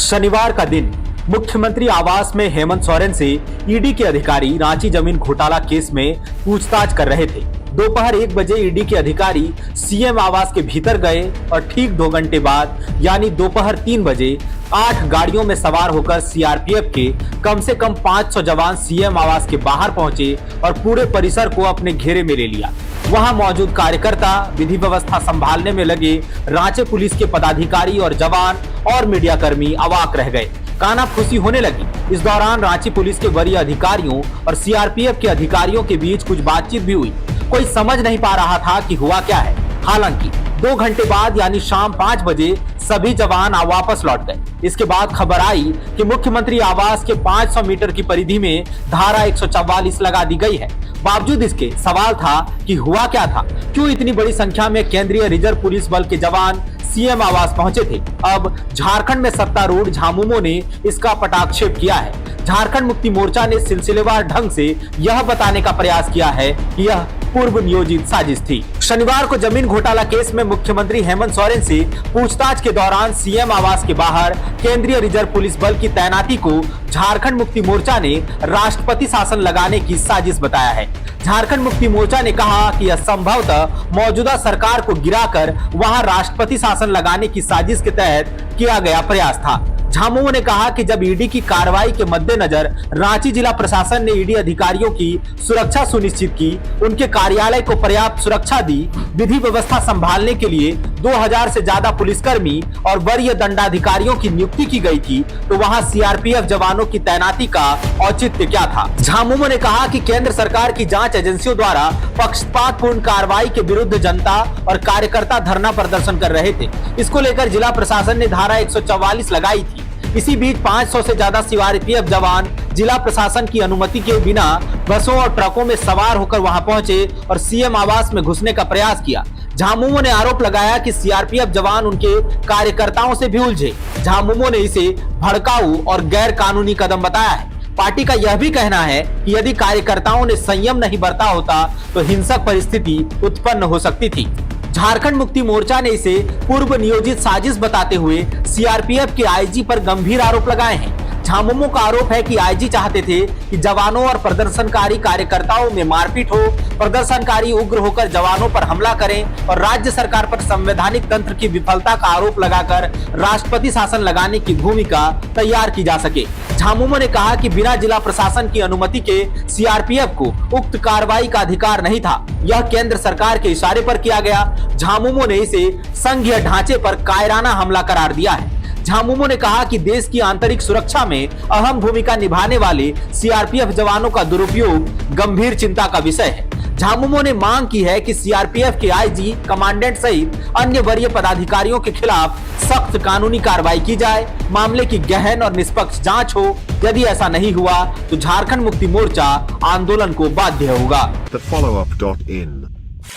शनिवार का दिन मुख्यमंत्री आवास में हेमंत सोरेन से ईडी के अधिकारी रांची जमीन घोटाला केस में पूछताछ कर रहे थे। दोपहर 1 बजे ईडी के अधिकारी सीएम आवास के भीतर गए और ठीक 2 घंटे बाद यानी दोपहर 3 बजे 8 गाड़ियों में सवार होकर सीआरपीएफ के कम से कम 500 जवान सीएम आवास के बाहर पहुंचे और पूरे परिसर को अपने घेरे में ले लिया। वहां मौजूद कार्यकर्ता, विधि व्यवस्था संभालने में लगे रांची पुलिस के पदाधिकारी और जवान और मीडिया कर्मी अवाक रह गए। कानाफूसी होने लगी। इस दौरान रांची पुलिस के वरीय अधिकारियों और सीआरपीएफ के अधिकारियों के बीच कुछ बातचीत भी हुई। कोई समझ नहीं पा रहा था कि हुआ क्या है। हालांकि 2 घंटे बाद यानी शाम 5 बजे सभी जवान वापस लौट गए। इसके बाद खबर आई कि मुख्यमंत्री आवास के 500 मीटर की परिधि में धारा 144 लगा दी गई है। बावजूद इसके सवाल था कि हुआ क्या था, क्यों इतनी बड़ी संख्या में केंद्रीय रिजर्व पुलिस बल के जवान सीएम आवास पहुंचे थे। अब झारखंड में सत्तारूढ़ झामुमो ने इसका पटाक्षेप किया है। झारखंड मुक्ति मोर्चा ने सिलसिलेवार ढंग से यह बताने का प्रयास किया है कि यह पूर्व नियोजित साजिश थी। शनिवार को जमीन घोटाला केस में मुख्यमंत्री हेमंत सोरेन से पूछताछ के दौरान सीएम आवास के बाहर केंद्रीय रिजर्व पुलिस बल की तैनाती को झारखंड मुक्ति मोर्चा ने राष्ट्रपति शासन लगाने की साजिश बताया है। झारखंड मुक्ति मोर्चा ने कहा कि यह संभवतः मौजूदा सरकार को गिराकर वहां राष्ट्रपति शासन लगाने की साजिश के तहत किया गया प्रयास था। झामुमो ने कहा कि जब ईडी की कार्रवाई के मद्देनजर रांची जिला प्रशासन ने ईडी अधिकारियों की सुरक्षा सुनिश्चित की, उनके कार्यालय को पर्याप्त सुरक्षा दी, विधि व्यवस्था संभालने के लिए 2000 से ज्यादा पुलिसकर्मी और वरीय दंडाधिकारियों की नियुक्ति की गई थी, तो वहां सीआरपीएफ जवानों की तैनाती का औचित्य क्या था। झामुमो ने कहा कि केंद्र सरकार की जांच एजेंसियों द्वारा पक्षपातपूर्ण कार्रवाई के विरुद्ध जनता और कार्यकर्ता धरना प्रदर्शन कर रहे थे। इसको लेकर जिला प्रशासन ने धारा 144 लगाई थी। इसी बीच 500 से ज्यादा सीआरपीएफ जवान जिला प्रशासन की अनुमति के बिना बसों और ट्रकों में सवार होकर वहां पहुंचे और सीएम आवास में घुसने का प्रयास किया। झामुमो ने आरोप लगाया कि सीआरपीएफ जवान उनके कार्यकर्ताओं से भी उलझे। झामुमो ने इसे भड़काऊ और गैर कानूनी कदम बताया है। पार्टी का यह भी कहना है कि यदि कार्यकर्ताओं ने संयम नहीं बरता होता तो हिंसक परिस्थिति उत्पन्न हो सकती थी। झारखंड मुक्ति मोर्चा ने इसे पूर्व नियोजित साजिश बताते हुए सीआरपीएफ के आईजी पर गंभीर आरोप लगाए हैं। झामुमो का आरोप है कि आईजी चाहते थे कि जवानों और प्रदर्शनकारी कार्यकर्ताओं में मारपीट हो, प्रदर्शनकारी उग्र होकर जवानों पर हमला करें और राज्य सरकार पर संवैधानिक तंत्र की विफलता का आरोप लगाकर राष्ट्रपति शासन लगाने की भूमिका तैयार की जा सके। झामुमो ने कहा कि बिना जिला प्रशासन की अनुमति के सीआरपीएफ को उक्त कार्रवाई का अधिकार नहीं था। यह केंद्र सरकार के इशारे पर किया गया। झामुमो ने इसे संघीय ढांचे पर कायराना हमला करार दिया है। झामुमो ने कहा कि देश की आंतरिक सुरक्षा में अहम भूमिका निभाने वाले सीआरपीएफ जवानों का दुरुपयोग गंभीर चिंता का विषय है। झामुमो ने मांग की है कि सीआरपीएफ के आईजी, कमांडेंट सहित अन्य वरीय पदाधिकारियों के खिलाफ सख्त कानूनी कार्रवाई की जाए, मामले की गहन और निष्पक्ष जांच हो। यदि ऐसा नहीं हुआ तो झारखंड मुक्ति मोर्चा आंदोलन को बाध्य होगा। The follow-up.in.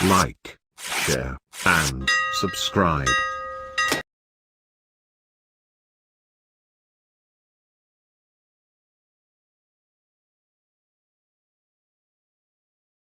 Like, share and subscribe.